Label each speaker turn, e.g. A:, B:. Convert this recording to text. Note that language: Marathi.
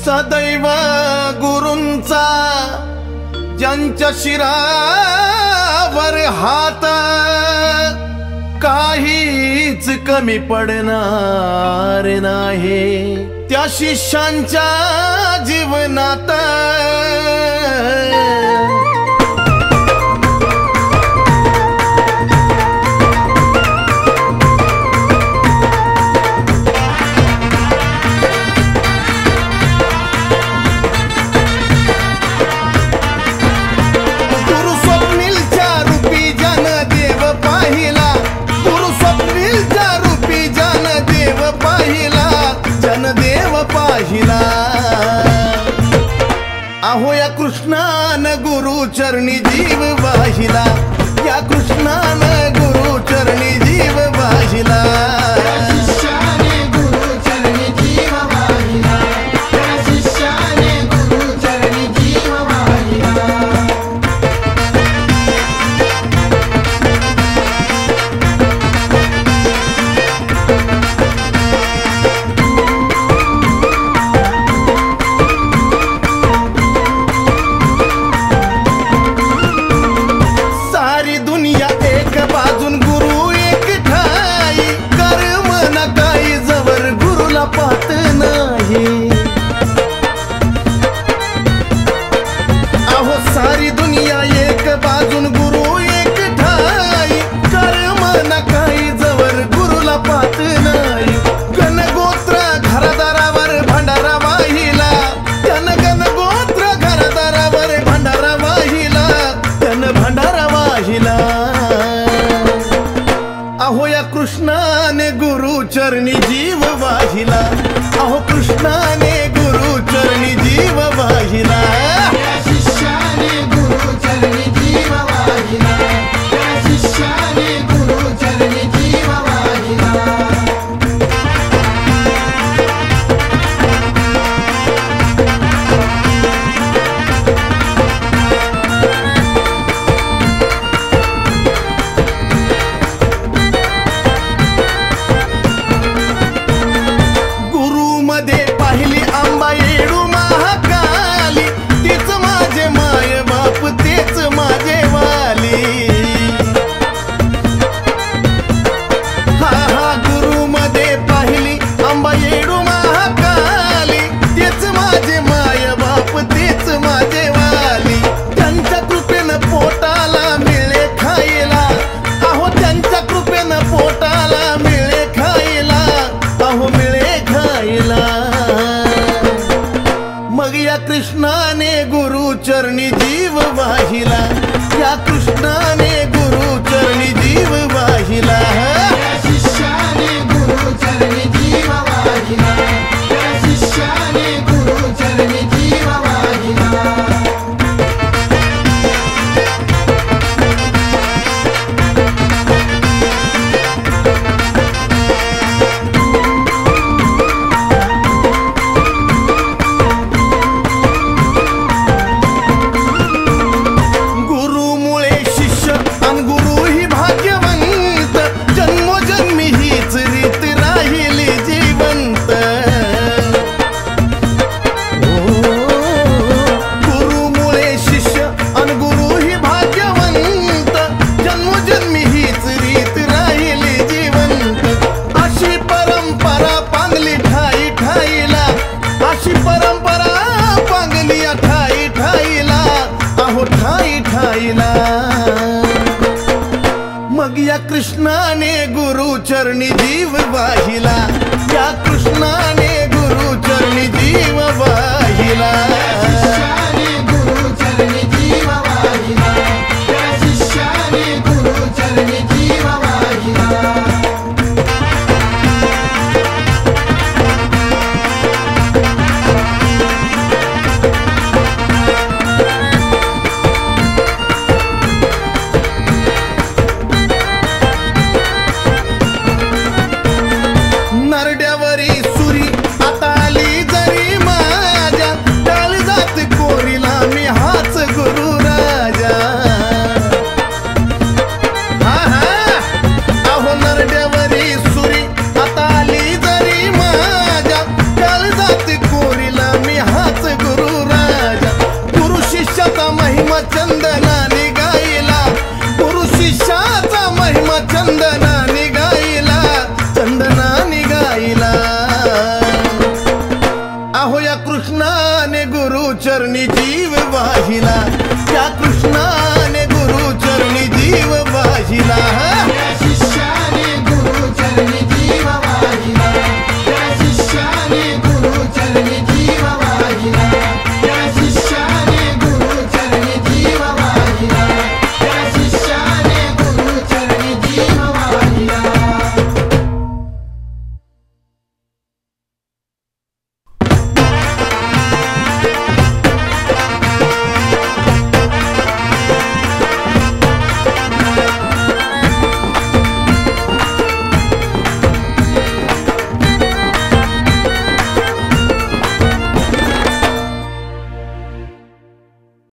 A: सदैव गुरूंचा ज्यांच्या शिरावर हात काहीच कमी पडणार नाही त्या शिष्यांच्या जीवनात। अहो या कृष्णान गुरु चरणी जीव वाहिला, या कृष्णान गुरु चरणी जीव वाहिला। अहो सारी दुनिया एक बाजून गुरु एक ठाई कर्म न काही जवर गुरुला पाहत नाही। गणगोत्र घरदारावर भंडारा वाहिला, त्यानं गणगोत्र घरदारावर भंडारा वाहिला, त्यानं भंडारा वाहिला। अहो या कृष्णाने गुरु चरणी जीव वाहिला, अहो कृष्णाने गुरु चरणी जीव वाहिला। कृष्णाने गुरु चरणी जीव वाहिला, या कृष्णाने गुरु चरणी जीव वाहिला। शिष्याने गुरु चरणी जीव वाहिला, शिष्याने गुरु चरणी जीव वाहिला। मग या कृष्णाने गुरु चरणी जीव वाहिला, या कृष्णाने गुरु चरणी जीव वाहिला। शिष्याने गुरु चरणी जीव वाहिला, शिष्याने गुरु चरणी जीव वाहिला। चरणी जीव